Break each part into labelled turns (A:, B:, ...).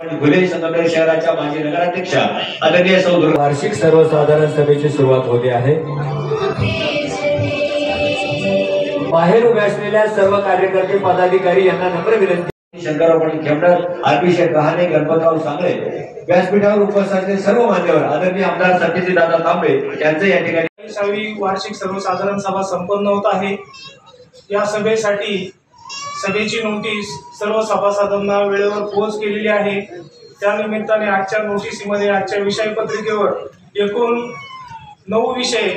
A: घुले संगमनेर शहराच्या माजी नगराध्यक्षा आदरणीय सौ
B: वार्षिक सर्वसाधारण सभेची सुरुवात होते आहे। बाहेर उभे असलेल्या सर्व कार्यकर्ते पदाधिकारी यांना नम्र विनंती।
A: शंकरराव पाटील खेमणार, आरपी गहाणे, गणपतराव सांगळे, व्यासपीठावर उपस्थित असलेले सर्व मान्यवर आदरणीय आमदार सतीश दादा तांबे यांचे या ठिकाणी
C: 40वी वार्षिक सर्वसाधारण सभा संपन्न होत आहे। या सभेसाठी सभेची नोटीस सर्व सभासदांना वेळेवर पोहोच केलेली आहे। त्या निमित्ताने आजच्या नोटीसीमध्ये आजच्या विषय पत्रिकेवर एकूण 9 विषय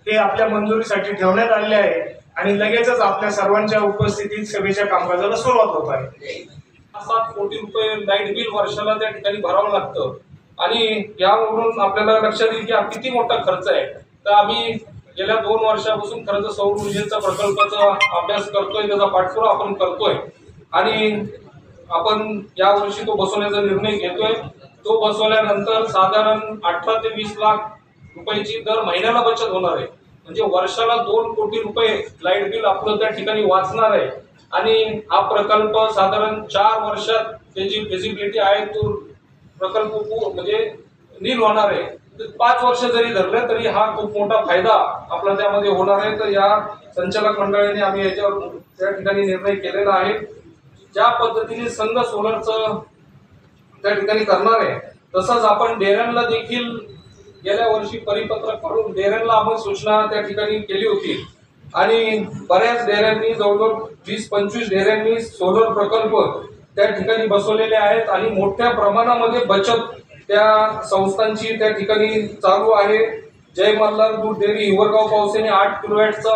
C: हे आपल्या मंजुरीसाठी ठेवण्यात आलेले आहे आणि लगेचच आपल्या सर्वांच्या उपस्थितीत सभेच्या कामकाजाला सुरुवात होत आहे। 7 कोटी रुपये लाईट बिल वर्षाला त्या ठिकाणी भरावं लागतं आणि यावरून आपल्याला लक्षात येईल की हा किती मोठा खर्च आहे। तर आम्ही गेल्या 2 वर्षापासून खरंच सौर ऊर्जेचा प्रकल्पाचा अभ्यास करतोय, त्याचा पाठपुरावा आपण करतोय आणि आपण यावर्षी तो बसवण्याचा निर्णय घेतोय। तो बसवल्यानंतर साधारण 18 ते 20 लाख रुपयाची दर महिन्याला बचत होणार आहे। म्हणजे वर्षाला 2 कोटी रुपये लाईट बिल आपलं त्या ठिकाणी वाचणार आहे आणि हा प्रकल्प साधारण 4 वर्षात त्याची फिजिबिलिटी आहे तो प्रकल्प म्हणजे नील होणार आहे। 5 वर्ष जरी धरले तरी हा खूप मोठा फायदा आपला त्यामध्ये होणार आहे। तर या संचालक मंडळाने आम्ही याच्यावर त्या ठिकाणी निर्णय केलेला आहे। ज्या पद्धतीने संघ सोलरचं त्या ठिकाणी करणार आहे तसंच आपण डेऱ्यांना देखील गेल्या वर्षी परिपत्रक करून डेऱ्यांना आपण सूचना त्या ठिकाणी केली होती आणि बऱ्याच डेऱ्यांनी जवळजवळ 20-25 डेऱ्यांनी सोलर प्रकल्प त्या ठिकाणी बसवलेले आहेत आणि मोठ्या प्रमाणामध्ये बचत त्या संस्थांची त्या ठिकाणी चालू आहे। जय मल्हार दूध डेअरी हिवरगाव पावसेने 8 किलोवॅटचा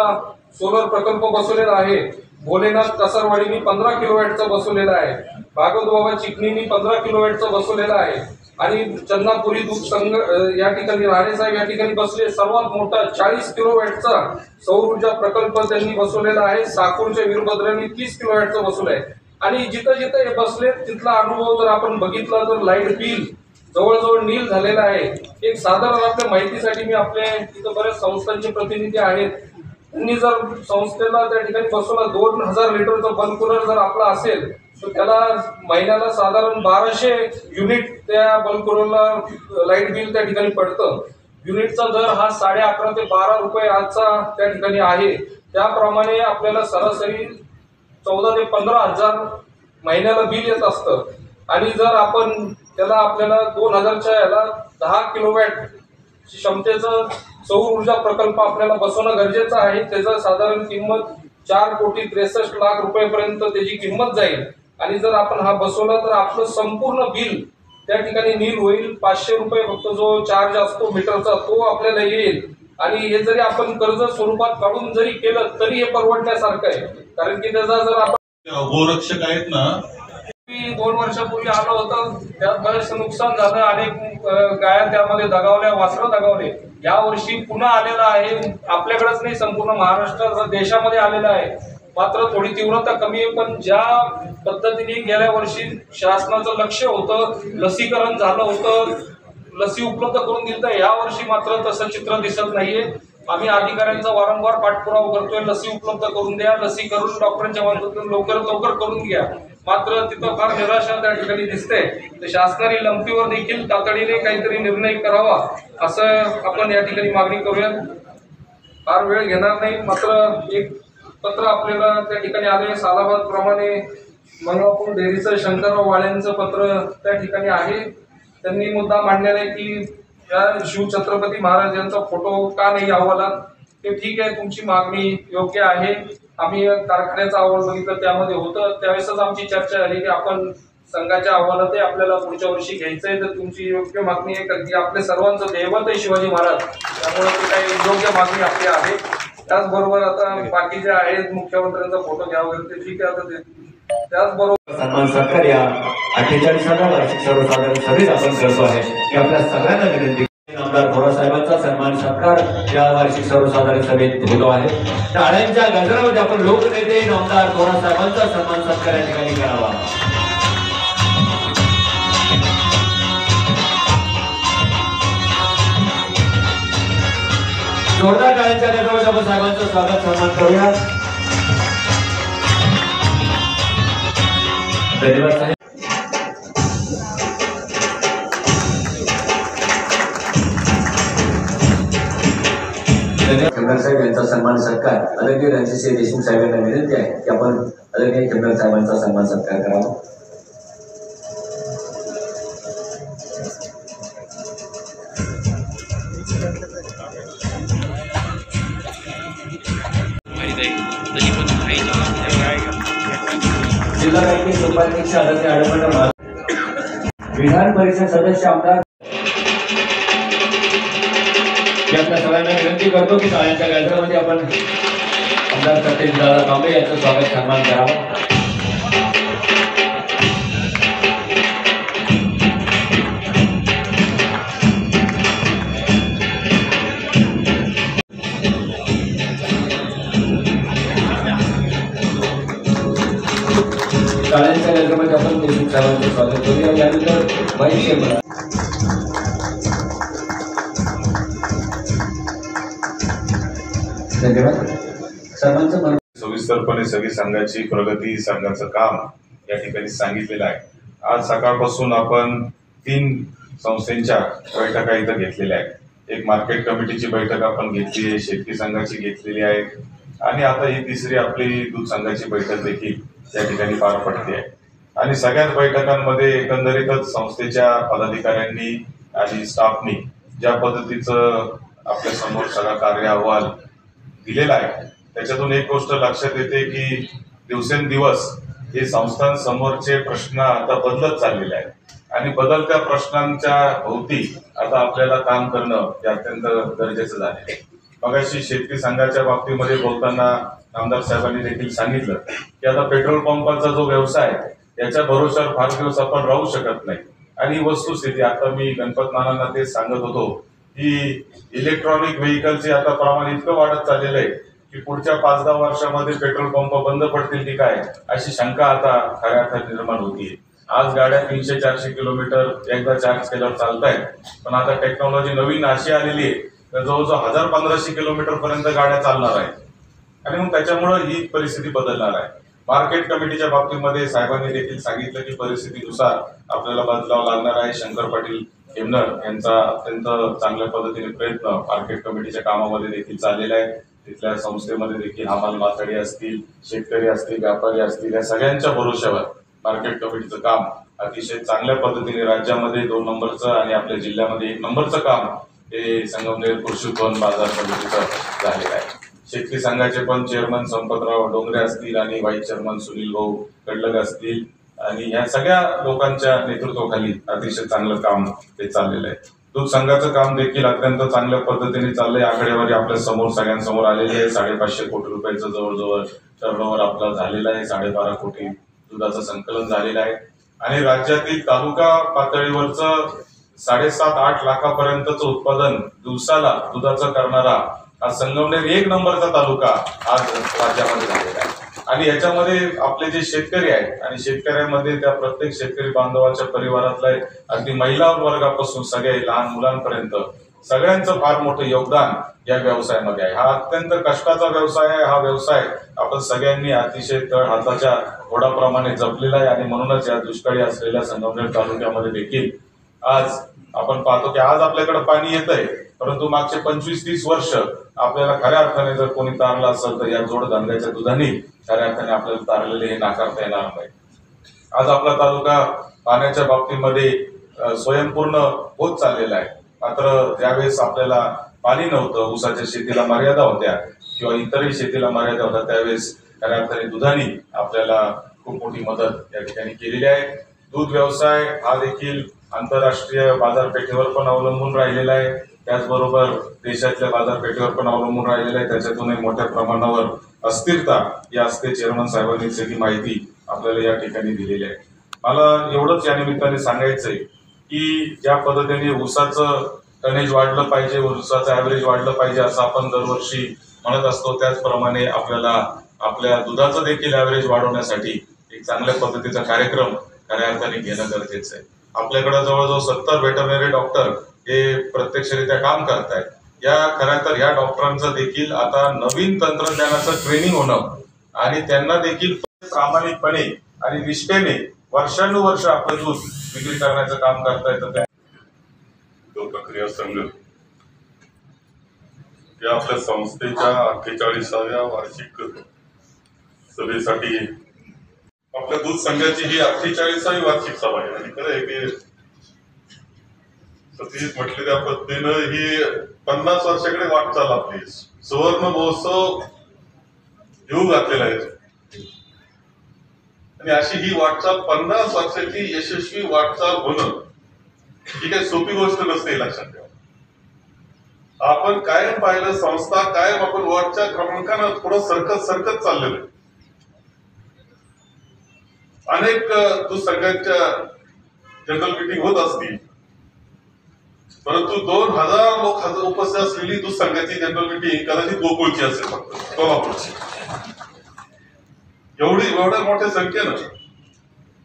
C: सोलर प्रकल्प बसवलेला आहे। भोलेनाथ कसरवाडीनी 15 किलोवॅटचा बसवलेला आहे। भागवत बाबा चिकणीनी 15 किलोवॅटचा बसवलेला आहे आणि चंदापुरी दूध संघ या ठिकाणी राणेसाहेब या ठिकाणी बसले सर्वात मोठा 40 किलोवॅटचा सौर ऊर्जा प्रकल्प त्यांनी बसवलेला आहे। साकूरच्या वीरभद्रांनी 30 किलोवॅटचा बसवलाय आणि जिथं जिथं हे बसले तिथला अनुभव जर आपण बघितला तर लाईट बिल जवळजवळ नील झालेला आहे। एक साधारण आपल्या माहितीसाठी मी आपले तिथं बऱ्याच संस्थांचे प्रतिनिधी आहेत, त्यांनी जर संस्थेला त्या ठिकाणी बसवला 2000 लिटरचा बल्ब कूलर जर आपला असेल तर त्याला महिन्याला साधारण 1200 युनिट त्या बल्ब कूलरला लाईट बिल त्या ठिकाणी पडतं। युनिटचा दर हा 11.5 ते 12 रुपये आजचा त्या ठिकाणी आहे। त्याप्रमाणे आपल्याला सरासरी 14 ते 15 हजार महिन्याला बिल येत असतं आणि जर आपण त्याला आपल्याला 2000च्या याला 10 किलोवॅट क्षमतेचं सौर ऊर्जा प्रकल्प आपल्याला बसवणं गरजेचं आहे। त्याचं साधारण किंमत 4 कोटी 63 लाख रुपयेपर्यंत त्याची किंमत जाईल आणि जर आपण हा बसवला तर आपलं संपूर्ण बिल त्या ठिकाणी नील होईल। 500 रुपये फक्त जो चार्ज असतो मीटरचा तो आपल्याला येईल आणि हे जरी आपण कर्ज स्वरूपात काढून जरी केलं तरी हे परवडण्यासारखं आहे। कारण की त्याचा जर आपण
D: गोरक्षक आहेत ना
C: 2 वर्षापूर्वी आलं होतं त्यात बरेचसं नुकसान झालं, अनेक गाया त्यामध्ये दगावल्या, वासरं दगावले। यावर्षी पुन्हा आलेला आहे, आपल्याकडेच नाही संपूर्ण महाराष्ट्र देशामध्ये आलेला आहे। मात्र थोडी तीव्रता कमी आहे, पण ज्या पद्धतीने गेल्या वर्षी शासनाचं लक्ष होतं, लसीकरण झालं होतं, लसी उपलब्ध करून दिलं तर यावर्षी मात्र तसं चित्र दिसत नाहीये। आम्ही अधिकाऱ्यांचा वारंवार पाठपुरावा करतोय, लसी उपलब्ध करून द्या, लसी करून डॉक्टरांच्या माध्यमातून लवकरात लवकर करून घ्या। मात्र तिथं फार निराशा त्या ठिकाणी दिसते। तर शासनाने लंपीवर देखील तातडीने काहीतरी निर्णय करावा असं आपण या ठिकाणी मागणी करूया। फार वेळ घेणार नाही, मात्र एक पत्र आपल्याला त्या ठिकाणी आले सालाबाद प्रमाणे मंगळापूर डेअरीचं शंकरराव वाळ्यांचं पत्र त्या ठिकाणी आहे। त्यांनी मुद्दा मांडलेला आहे की या शिवछत्रपती महाराज यांचा फोटो का नाही अहवालात। ते ठीक आहे, तुमची मागणी योग्य आहे। आम्ही कारखान्याचा अहवाल बघितलं त्यामध्ये होतं, त्यावेळेसच आमची चर्चा झाली की आपण संघाच्या अहवालातही आपल्याला पुढच्या वर्षी घ्यायचं आहे। तर तुमची योग्य मागणी आहे कारण की आपल्या सर्वांचं दैवत आहे शिवाजी महाराज, त्यामुळे ते काही योग्य मागणी आपली आहे। त्याचबरोबर आता बाकी जे आहेत मुख्यमंत्र्यांचा फोटो घ्या वगैरे ते ठीक आहे। आता त्याचबरोबर
A: सन्मान सत्कार या 48व्या वार्षिक सर्वसाधारण सभेत आपण करतो आहे की आपल्या सगळ्यांना विनंती आमदार थोरासाहेबांचा सन्मान सत्कार या वार्षिक सर्वसाधारण सभेत होतो आहे। टाळ्यांच्या गजरामध्ये आपण लोकनेते आमदार थोरासाहेबांचा सन्मान सत्कार या ठिकाणी करावा। जोरदार टाळ्यांच्या गजरामध्ये आपण साहेबांचं स्वागत सन्मान करूया। धन्यवाद साहेब। खेमनार साहेब यांचा सन्मान सत्कार आदरणीय रणजितसिंह देशमुख साहेबांना विनंती आहे की आपण आदरणीय खेमनार साहेबांचा सन्मान सत्कार करावा. जिल्हा बँकेचे उपाध्यक्ष आदरणीय आडमंड विधान परिषद सदस्य आमदार आपल्या सगळ्यांना विनंती करतो की शाळेच्या गॅलरीमध्ये आपण आमदार सत्यजितदादा कांबळे यांचं स्वागत सन्मान करावा. शाळेच्या गॅलरीमध्ये आपण देशमुख साहेबांचं स्वागत करूया. यानंतर वाईस चेअरमन धन्यवाद. सर्वांचं
D: सविस्तरपणे सगळी संघाची प्रगती, संघाचं काम या ठिकाणी सांगितलेलं आहे. आज सकाळपासून आपण 3 संस्थांच्या बैठका इथं घेतलेल्या आहेत. एक मार्केट कमिटीची बैठक आपण घेतली आहे, शेतकरी संघाची घेतलेली आहे आणि आता ही तिसरी आपली दूध संघाची बैठक देखील या ठिकाणी पार पडते आहे. आणि सगळ्याच बैठकांमध्ये एकंदरीतच संस्थेच्या पदाधिकाऱ्यांनी आणि स्टाफनी ज्या पद्धतीचं आपल्या समोर सगळा कार्य अहवाल दिलेला आहे त्याच्यातून एक गोष्ट लक्षात येते की दिवसेंदिवस हे संस्थांसमोरचे प्रश्न आता बदलत चाललेले आहेत आणि बदलत्या प्रश्नांच्या भोवती आता आपल्याला काम करणं हे अत्यंत गरजेचं झाले. मगाशी शेतकरी संघाच्या बाबतीमध्ये बोलताना आमदार साहेबांनी देखील सांगितलं की आता पेट्रोल पंपाचा जो व्यवसाय याच्या भरोश्यावर फार दिवस आपण राहू शकत नाही. आणि वस्तुस्थिती आता मी गणपत नानांना तेच सांगत होतो की इलेक्ट्रॉनिक व्हेकलचे आता प्रमाण इतकं वाढत चाललेलं आहे की पुढच्या 5-10 वर्षामध्ये पेट्रोल पंप बंद पडतील की काय अशी शंका आता खऱ्या अर्थात निर्माण होतीये. आज गाड्या 300-400 किलोमीटर एकदा चार्ज केल्यावर चालतायत, पण आता टेक्नॉलॉजी नवीन अशी आलेली आहे तर जवळजवळ 1000-1500 किलोमीटर पर्यंत गाड्या चालणार आहेत आणि मग त्याच्यामुळे ही परिस्थिती बदलणार आहे. मार्केट कमिटीच्या बाबतीमध्ये साहेबांनी देखील सांगितलं की परिस्थितीनुसार आपल्याला बदलाव लागणार आहे. शंकर पाटील खेमनर यांचा अत्यंत चांगल्या पद्धतीने प्रयत्न मार्केट कमिटीच्या कामामध्ये देखील चाललेला आहे. तिथल्या संस्थेमध्ये देखील हमाल माथाडी असतील, शेतकरी असतील, व्यापारी असतील या सगळ्यांच्या भरोश्यावर मार्केट कमिटीचं काम अतिशय चांगल्या पद्धतीने राज्यामध्ये 2 नंबरचं आणि आपल्या जिल्ह्यामध्ये 1 नंबरचं काम हे संगमनेर कृषी उत्पन्न बाजार समितीचं झालेलं आहे. शेतकरी संघाचे पण चेअरमन संपतराव डोंगरे असतील आणि व्हाईस चेअरमन सुनील भाऊ कडलग असतील आणि या सगळ्या लोकांच्या नेतृत्वाखाली अतिशय चांगलं काम ते चाललेलं आहे. दूध संघाचं काम देखील अत्यंत चांगल्या पद्धतीने चाललंय. आकडेवारी आपल्या समोर सगळ्यांसमोर आलेली आहे. 550 कोटी रुपयाचं जवळजवळ टर्नओव्हर आपला झालेला आहे. 12.5 कोटी दुधाचं संकलन झालेलं आहे आणि राज्यातील तालुका पातळीवरचं 7.5-8 लाखापर्यंतचं उत्पादन दिवसाला दुधाचं करणारा हा संगमनेर 1 नंबरचा तालुका आज राज्यामध्ये झालेला आहे. आणि याच्यामध्ये आपले जे शेतकरी आहेत आणि शेतकऱ्यांमध्ये त्या प्रत्येक शेतकरी बांधवाच्या परिवारातला अगदी महिला वर्गापासून सगळे लहान मुलांपर्यंत सगळ्यांचं फार मोठं योगदान या व्यवसायामध्ये आहे. हा अत्यंत कष्टाचा व्यवसाय आहे. हा व्यवसाय आपण सगळ्यांनी अतिशय तळ हाताच्या घोडाप्रमाणे जपलेला आहे आणि म्हणूनच या दुष्काळी असलेल्या संगमनेर तालुक्यामध्ये देखील आज आपण पाहतो की आज आपल्याकडे पाणी येत आहे, परंतु मागचे 25-30 वर्ष आपल्याला खऱ्या अर्थाने जर कोणी तारलं असेल तर या जोडधंद्याच्या दुधाने खऱ्या अर्थाने आपल्याला तारलेले हे नाकारता येणार नाही. आज आपला तालुका पाण्याच्या बाबतीमध्ये स्वयंपूर्ण होत चाललेला आहे. मात्र ज्यावेळेस आपल्याला पाणी नव्हतं, ऊसाच्या शेतीला मर्यादा होत्या किंवा इतरही शेतीला मर्यादा होत्या, त्यावेळेस खऱ्या अर्थाने दुधाने आपल्याला खूप मोठी मदत या ठिकाणी केलेली आहे. दूध व्यवसाय हा देखील आंतरराष्ट्रीय बाजारपेठेवर पण अवलंबून राहिलेला आहे, त्याचबरोबर देशातल्या बाजारपेठेवर पण अवलंबून राहिलेला आहे. त्याच्यातूनही मोठ्या प्रमाणावर अस्थिरता या असते. चेअरमन साहेबांनी सगळी माहिती आपल्याला या ठिकाणी दिलेली आहे. मला एवढंच या निमित्ताने सांगायचंय की ज्या पद्धतीने ऊसाचं टनेज वाढलं पाहिजे, ऊसाचं ॲव्हरेज वाढलं पाहिजे असं आपण दरवर्षी म्हणत असतो, त्याचप्रमाणे आपल्याला आपल्या दुधाचं देखील ॲव्हरेज वाढवण्यासाठी एक चांगल्या पद्धतीचा कार्यक्रम खऱ्या अर्थाने घेणं गरजेचं आहे. आपल्याकडे जवळजवळ 70 व्हेटरनरी डॉक्टर हे प्रत्यक्षरित्या काम करतायत. या खऱ्या तर या डॉक्टरांचं देखील आता नवीन तंत्रज्ञानाचं ट्रेनिंग होणं आणि त्यांना देखील प्रामाणिकपणे आणि निष्ठेने वर्षानुवर्ष आपलं दूध विक्री करण्याचं काम करता येतं. तो प्रक्रिया संघ
E: या आपल्या संस्थेच्या 48व्या वार्षिक सभेसाठी आपल्या दूध संघाची ही 48वी वार्षिक सभा आहे. आणि खरं आहे की सतीश म्हटले त्या पद्धतीनं ही 50 वर्षाकडे वाटचाल आपली सुवर्ण महोत्सव येऊ घातलेला आहे. आणि अशी ही वाटचाल 50 वर्षाची यशस्वी वाटचाल होणं ही काही सोपी गोष्ट नसते, लक्षात ठेवा. आपण कायम पाहिलं संस्था कायम आपण वॉर्डच्या क्रमांकानं थोडं सरकत चाललेलं आहे. अनेक दूध संघांच्या जनरल मीटिंग होत असतील, परंतु 2000 लोक उपस्थित असलेली दूध संघाची जनरल मीटिंग कदाचित गोकुळची असेल, फक्त कोल्हापूरची. एवढ्या मोठ्या संख्येनं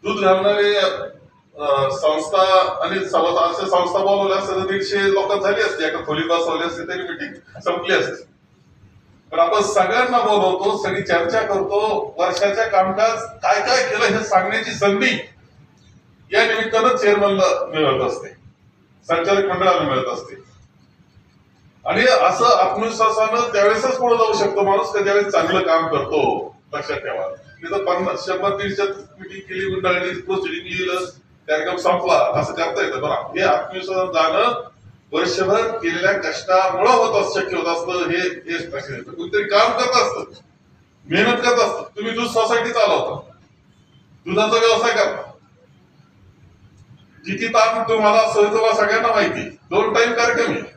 E: दूध घालणारे संस्था आणि अशा संस्था बोलवल्या असते तर 150 लोक झाली असते, एका खोलीत बसवली असते तरी मीटिंग संपली असते. पण आपण सगळ्यांना बोलवतो, सगळी चर्चा करतो, वर्षाच्या कामकाज काय काय केलं हे सांगण्याची संधी या निमित्तानं चेअरमनला मिळत असते, संचालक मंडळाला मिळत असते. आणि असं आत्मविश्वासानं त्यावेळेसच पुढे जाऊ शकतो माणूस का ज्यावेळेस चांगलं काम करतो. लक्षात ठेवा, तिथं 50-100-150 मीटिंग केली, मंडळाने प्रोसिडिंग लिहिलं, कार्यक्रम संपला, असं करता येतं. बरं, हे आत्मविश्वासानं जाणं वर्षभर केलेल्या कष्टामुळे शक्य होत असतं. हे लक्षात येतं. कुठेतरी काम करत असतं, मेहनत करत असतं. तुम्ही दूध सोसायटी चालवता, दुधाचा व्यवसाय करता, किती ताण तुम्हाला तुम्हाला सगळ्यांना माहिती. 2 टाइम कार्यक्रम आहे.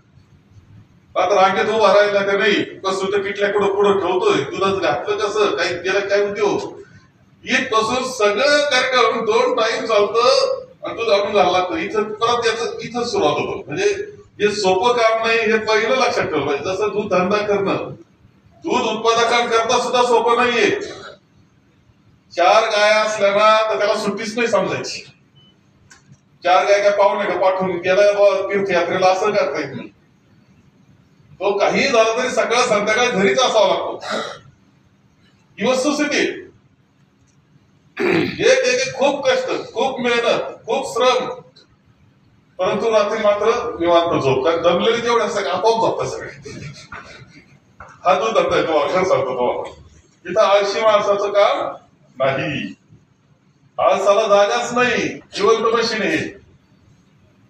E: आता रांगेत उभा राहिला का नाही, कसं किटल्याकडं पुढं ठेवतोय, दुधाच घातलं कसं, काही केलं काय उद्योग, इथपासून सगळं कार्यक्रम 2 टाइम चालतं आणि दूध आपण घालला लागतं. इथं परत याचं इथं सुरुवात होतो. म्हणजे हे सोपं काम नाही, हे पहिलं लक्षात ठेवलं पाहिजे. जसं दूध धंदा करणं, दूध उत्पादकांकरता सुद्धा सोपं नाहीये. 4 गाया असल्या ना तर त्याला सुट्टीच नाही समजायची. 4 गाय काय पाहुणे का पाठवून गेला तीर्थयात्रेला असं करता येत नाही. तो काही झालं तरी सकाळ संध्याकाळ घरीच असावा लागतो. ही वस्तुस्थिती. एक खूप कष्ट, खूप मेहनत, खूप श्रम, परंतु रात्री मात्र निवांत झोप. कारण दमलेली जेवढे असतात आपोआप झोपतात सगळे. हा दूध धंदा आहे, तो अक्षर सांगतो तो. इथं आळशी माणसाचं काम नाही, आळसाला जागाच नाही, जिवंत मशीन आहे.